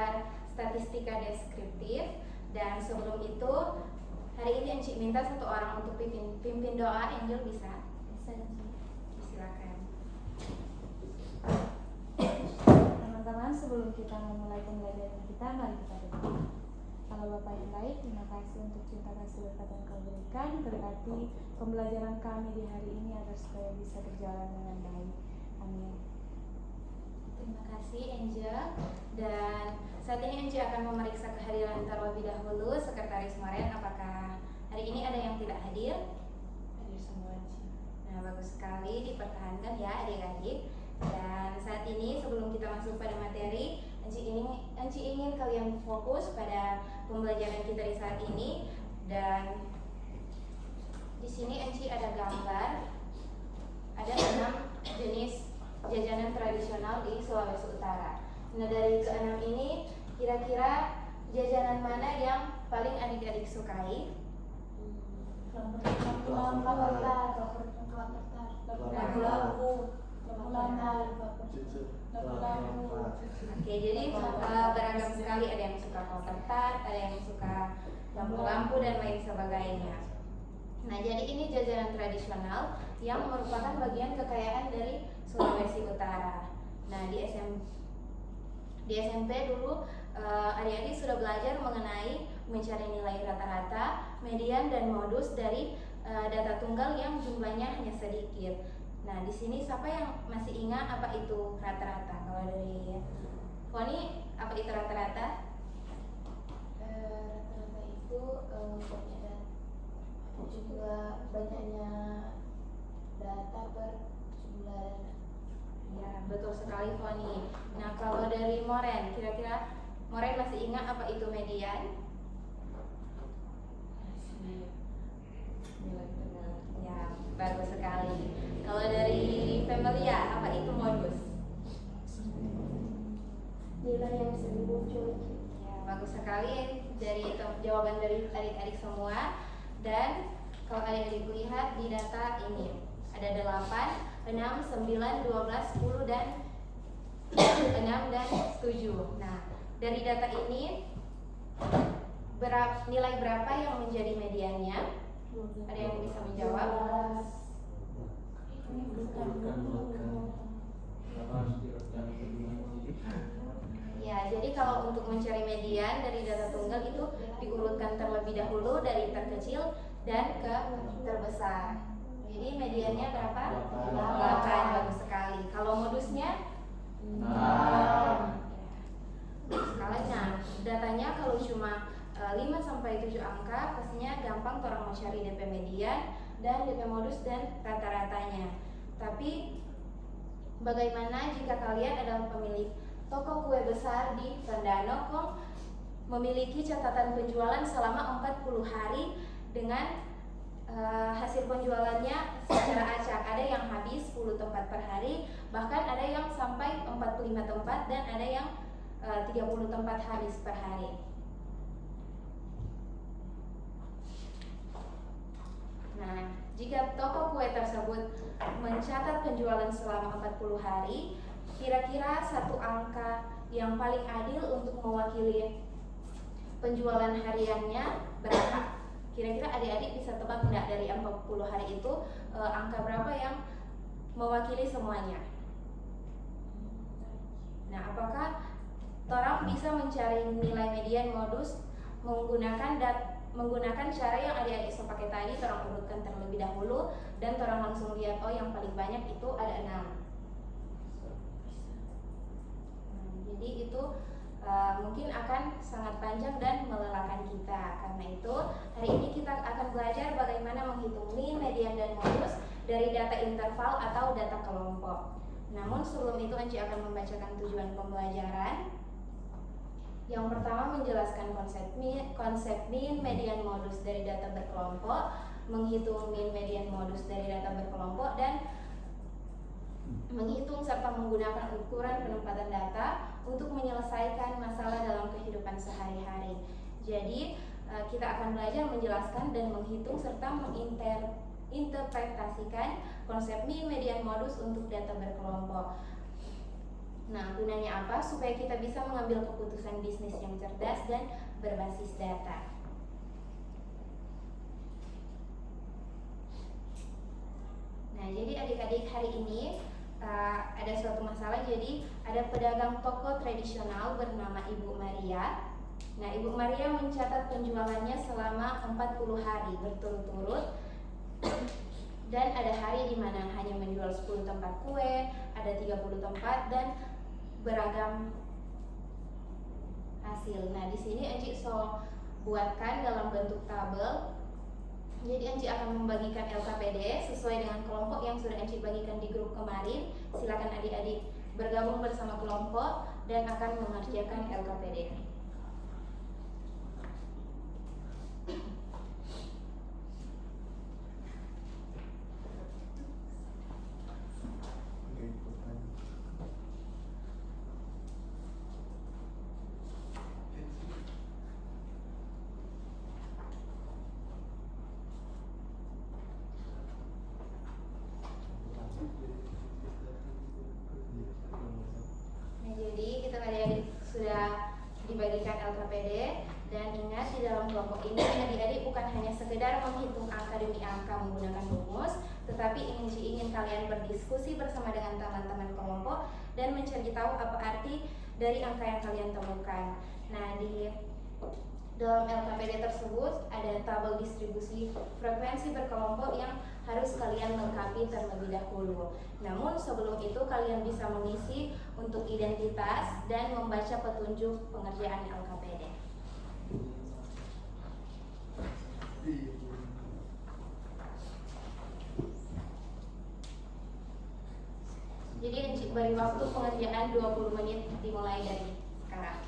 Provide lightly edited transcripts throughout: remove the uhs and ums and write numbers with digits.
belajar statistika deskriptif. Dan sebelum itu, hari ini Enci minta satu orang untuk pimpin doa. Angel bisa? Bisa. Silakan. Teman-teman, sebelum kita memulai pembelajaran kita, mari kita berdoa. Allah Bapa yang baik, terima kasih untuk cinta kasih berkat yang Kau berikan. Berkati pembelajaran kami di hari ini agar supaya bisa berjalan dengan baik. Amin. Terima kasih Angel. Dan saat ini Angel akan memeriksa kehadiran terlebih dahulu Sekretaris Moren. Apakah hari ini ada yang tidak hadir? Hadir semua. Nah, bagus sekali, dipertahankan ya adik-adik. Dan saat ini sebelum kita masuk pada materi, Enci ingin kalian fokus pada pembelajaran kita di saat ini. Dan di sini Enci ada gambar, ada 6 jenis jajanan tradisional di Sulawesi Utara. Nah, dari ke-6 ini kira-kira jajanan mana yang paling adik-adik sukai? Oke, jadi beragam sekali, ada yang suka kotak tart, ada yang suka lampu-lampu dan lain sebagainya. Nah, jadi ini jajanan tradisional yang merupakan bagian kekayaan dari Sulawesi Utara. Nah, di SMP dulu adik-adik sudah belajar mengenai mencari nilai rata-rata, median dan modus dari data tunggal yang jumlahnya hanya sedikit. Nah, di sini siapa yang masih ingat apa itu rata-rata? Kalau dari Foni, apa itu rata-rata? Rata-rata itu juga banyaknya data per sebulan. Ya, betul sekali Foni. Nah, kalau dari Moren, kira-kira Moren masih ingat apa itu median? Nilai tengah. Ya, bagus sekali. Kalau dari Familia, apa itu modus? Nilai yang sering muncul. Ya, bagus sekali dari jawaban dari adik-adik semua. Dan kalau adik-adik lihat di data ini ada 8, 6, 9, 12, 10 dan 6 dan 7. Nah, dari data ini nilai berapa yang menjadi mediannya? Ada yang bisa menjawab? Ya, jadi kalau untuk mencari median dari data tunggal itu diurutkan terlebih dahulu dari terkecil dan ke terbesar. Jadi mediannya berapa? 8, bagus sekali. Kalau modusnya? 6. Bagus sekali. Nah, datanya kalau cuma 5 sampai 7 angka, pastinya gampang orang mau cari DP median dan DP modus dan rata-ratanya. Tapi bagaimana jika kalian adalah pemilik toko kue besar di Vandano Kong, memiliki catatan penjualan selama 40 hari dengan hasil penjualannya secara acak? Ada yang habis 10 tempat per hari, bahkan ada yang sampai 45 tempat dan ada yang 30 tempat habis per hari. Nah, jika toko kue tersebut mencatat penjualan selama 40 hari, kira-kira satu angka yang paling adil untuk mewakili penjualan hariannya berapa? Kira-kira adik-adik bisa tebak enggak dari 40 hari itu angka berapa yang mewakili semuanya? Nah, apakah orang bisa mencari nilai median modus menggunakan cara yang adik-adik so pakai tadi? Orang urutkan terlebih dahulu dan orang langsung lihat, oh yang paling banyak itu ada 6. Jadi itu mungkin akan sangat panjang dan melelahkan kita. Karena itu hari ini kita akan belajar bagaimana menghitung mean, median, dan modus dari data interval atau data kelompok. Namun sebelum itu Anci akan membacakan tujuan pembelajaran. Yang pertama, menjelaskan konsep mean, median, modus dari data berkelompok, menghitung mean, median, modus dari data berkelompok, dan menghitung serta menggunakan ukuran penempatan data untuk menyelesaikan masalah dalam kehidupan sehari-hari. Jadi kita akan belajar menjelaskan dan menghitung serta menginterpretasikan konsep mean, median, modus untuk data berkelompok. Nah, gunanya apa? Supaya kita bisa mengambil keputusan bisnis yang cerdas dan berbasis data. Nah, jadi adik-adik hari ini ada suatu masalah. Jadi ada pedagang toko tradisional bernama Ibu Maria. Nah, Ibu Maria mencatat penjualannya selama 40 hari berturut-turut. Dan ada hari di mana hanya menjual 10 tempat kue, ada 30 tempat dan beragam hasil. Nah, di sini Enci buatkan dalam bentuk tabel. Jadi Enci akan membagikan LKPD sesuai dengan kelompok yang sudah Enci bagikan di grup kemarin. Silakan adik-adik bergabung bersama kelompok dan akan mengerjakan LKPD. Nah, jadi kita adik-adik sudah dibagikan LKPD dan ingat di dalam kelompok ini adik-adik bukan hanya sekedar menghitung angka demi angka menggunakan rumus, tetapi ingin kalian berdiskusi bersama dengan teman-teman kelompok dan mencari tahu apa arti dari angka yang kalian temukan. Nah, di dalam LKPD tersebut ada tabel distribusi frekuensi berkelompok yang harus kalian lengkapi terlebih dahulu. Namun sebelum itu kalian bisa mengisi untuk identitas dan membaca petunjuk pengerjaan LKPD. Jadi beri waktu pengerjaan 20 menit dimulai dari sekarang.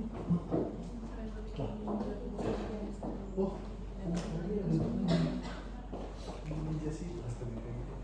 Oh, ini sih pasti kayak gitu.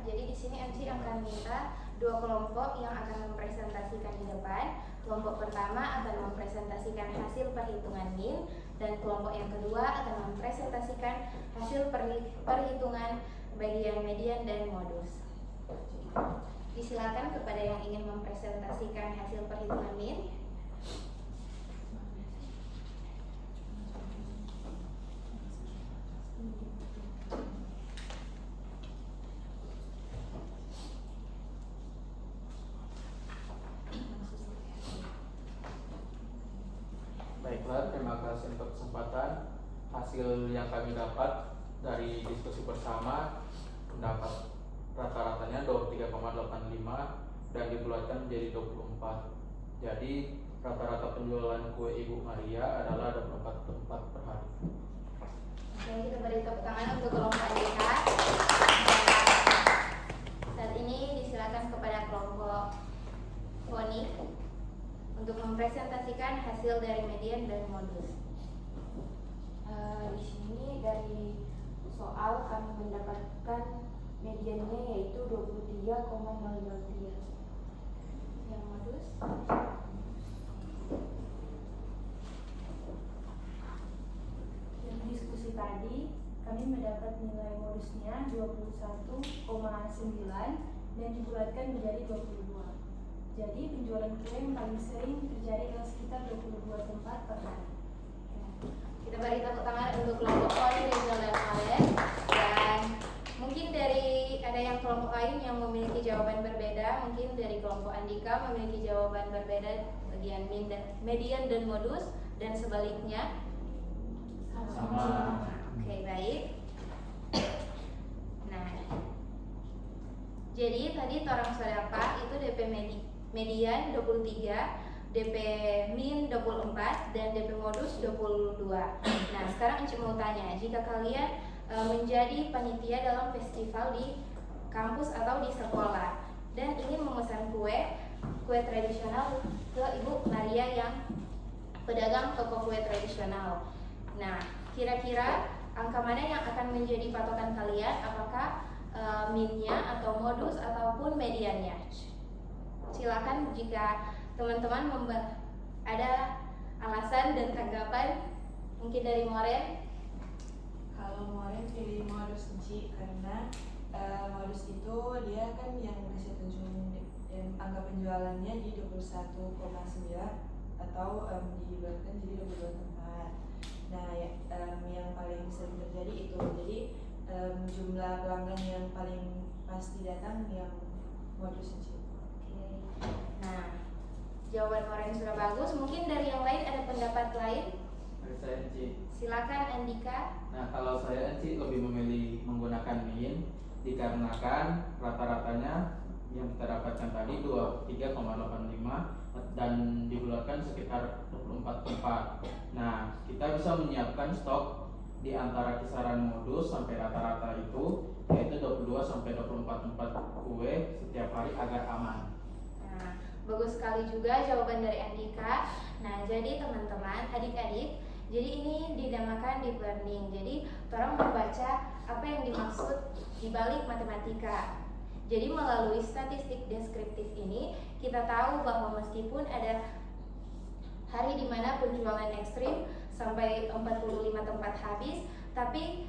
Jadi di sini MC akan minta dua kelompok yang akan mempresentasikan di depan. Kelompok pertama akan mempresentasikan hasil perhitungan min, dan kelompok yang kedua akan mempresentasikan hasil perhitungan bagian median dan modus. Disilakan kepada yang ingin mempresentasikan hasil perhitungan min. Baiklah, terima kasih untuk kesempatan. Hasil yang kami dapat dari diskusi bersama, pendapat rata-ratanya 23,85 dan dibulatkan menjadi 24. Jadi rata-rata penjualan kue Ibu Maria adalah 24 tempat per hari. Oke, kita beri tepuk tangan untuk kelompok NDK. Saat ini disilakan kepada kelompok Fonik untuk mempresentasikan hasil dari median dan modus. Di sini dari soal kami mendapatkan mediannya yaitu 23,053. Yang modus Dari diskusi tadi, kami mendapat nilai modusnya 21,9 dan dibulatkan menjadi 22. Jadi penjualan kue yang paling sering terjadi adalah sekitar 22 tempat per hari. kita beri tepuk tangan untuk kelompok Poli, Rizal, dan Valen. Dan mungkin dari ada yang kelompok lain yang memiliki jawaban berbeda. Mungkin dari kelompok Andika memiliki jawaban berbeda bagian median dan modus, dan sebaliknya. Sama. Oke, baik. Nah, jadi tadi torang sodapa itu DP median 23, DP min 24, dan DP modus 22. Nah, sekarang Ence mau tanya, jika kalian menjadi panitia dalam festival di kampus atau di sekolah dan ingin memesan kue tradisional ke Ibu Maria yang pedagang toko kue tradisional. Nah, kira-kira angka mana yang akan menjadi patokan kalian? Apakah minnya atau modus ataupun mediannya? Silakan jika teman-teman ada alasan dan tanggapan. Mungkin dari Moren. Kalau Moren pilih modus Ci, karena modus itu dia kan yang bisa tunjukin angka penjualannya di 21,9 atau dibulatkan jadi 22 tempat. Nah, yang paling sering terjadi itu, jadi jumlah pelanggan yang paling pasti datang yang modus Ci. Nah, jawaban Moren sudah bagus. Mungkin dari yang lain ada pendapat lain? Dari saya Enci. Silakan Andika. Nah, kalau saya Enci lebih memilih menggunakan min dikarenakan rata-ratanya yang kita dapatkan tadi 23,85 dan dibulatkan sekitar 24 tempat. Nah, kita bisa menyiapkan stok di antara kisaran modus sampai rata-rata itu, yaitu 22 sampai 24 tempat kue setiap hari agar aman. Nah, bagus sekali juga jawaban dari Andika. Nah, jadi teman-teman, adik-adik, jadi ini dinamakan deep learning. Jadi, orang membaca apa yang dimaksud di balik matematika. Jadi, melalui statistik deskriptif ini, kita tahu bahwa meskipun ada hari di mana penjualan ekstrim sampai 45 tempat habis, tapi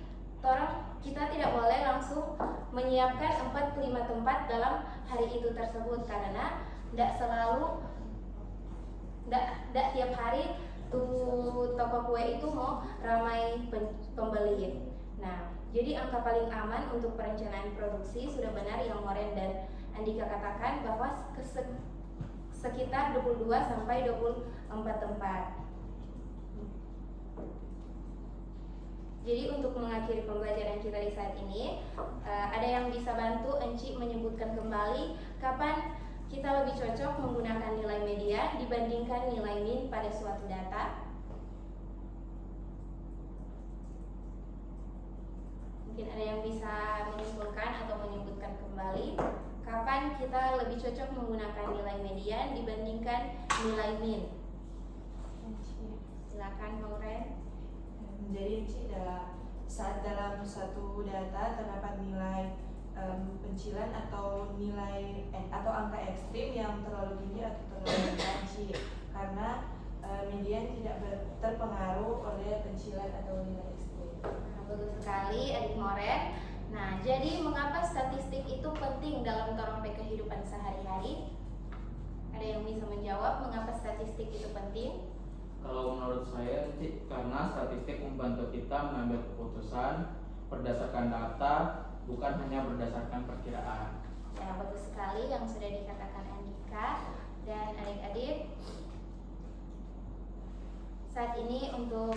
kita tidak boleh langsung menyiapkan 45 tempat dalam hari itu tersebut, karena tidak tiap hari tuh toko kue itu mau ramai pembeli. Nah, jadi angka paling aman untuk perencanaan produksi sudah benar yang Moren dan Andika katakan, bahwa sekitar 22 sampai 24 tempat. Jadi untuk mengakhiri pembelajaran kita di saat ini, ada yang bisa bantu Enci menyebutkan kembali kapan kita lebih cocok menggunakan nilai median dibandingkan nilai min pada suatu data? Mungkin ada yang bisa menyimpulkan atau menyebutkan kembali kapan kita lebih cocok menggunakan nilai median dibandingkan nilai min? Silakan Maureen. Jadi Ci, saat dalam satu data terdapat nilai pencilan atau nilai atau angka ekstrim yang terlalu tinggi atau terlalu rendah Ci. Karena median tidak terpengaruh oleh pencilan atau nilai ekstrim. Nah, bagus sekali adik Moren. Nah, jadi mengapa statistik itu penting dalam torong kehidupan sehari-hari? Ada yang bisa menjawab mengapa statistik itu penting? Kalau menurut saya, Cik, karena statistik membantu kita mengambil keputusan berdasarkan data, bukan hanya berdasarkan perkiraan. Ya, bagus sekali yang sudah dikatakan Andika dan adik-adik. Saat ini untuk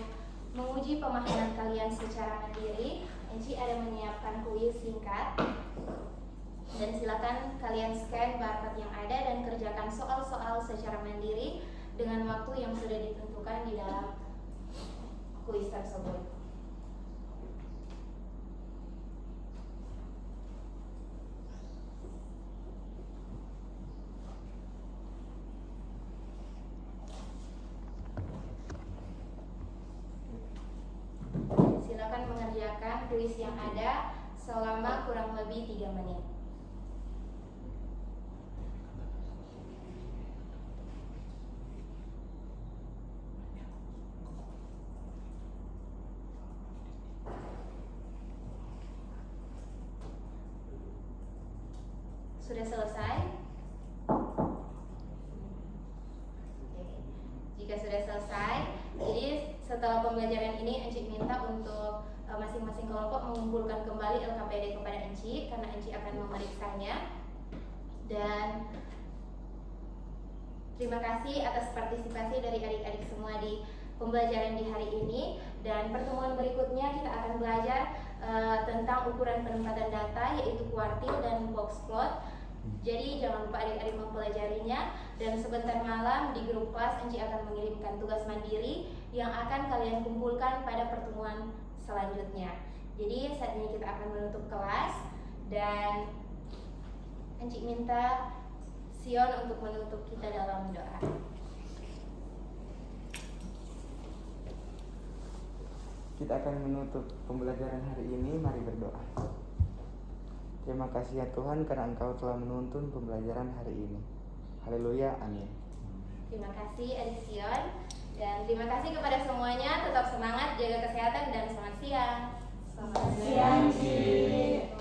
menguji pemahaman kalian secara mandiri, Enci ada menyiapkan kuis singkat. Dan silakan kalian scan barcode yang ada dan kerjakan soal-soal secara mandiri dengan waktu yang sudah ditentukan di dalam kuis tersebut. Silakan mengerjakan kuis yang ada selama kurang lebih 3 menit. Sudah selesai? Oke. Jika sudah selesai, jadi setelah pembelajaran ini Enci minta untuk masing-masing kelompok mengumpulkan kembali LKPD kepada Enci karena Enci akan memeriksanya. Dan terima kasih atas partisipasi dari adik-adik semua di pembelajaran di hari ini. Dan pertemuan berikutnya kita akan belajar tentang ukuran penempatan data, yaitu kuartil dan box plot. Jadi jangan lupa adik-adik mempelajarinya. Dan sebentar malam di grup kelas Enci akan mengirimkan tugas mandiri yang akan kalian kumpulkan pada pertemuan selanjutnya. Jadi saat ini kita akan menutup kelas dan Enci minta Sion untuk menutup kita dalam doa. Kita akan menutup pembelajaran hari ini, mari berdoa. Terima kasih ya Tuhan karena Engkau telah menuntun pembelajaran hari ini. Haleluya, amin. Terima kasih adik Sion. Dan terima kasih kepada semuanya. Tetap semangat, jaga kesehatan dan selamat siang. Selamat siang, Ci.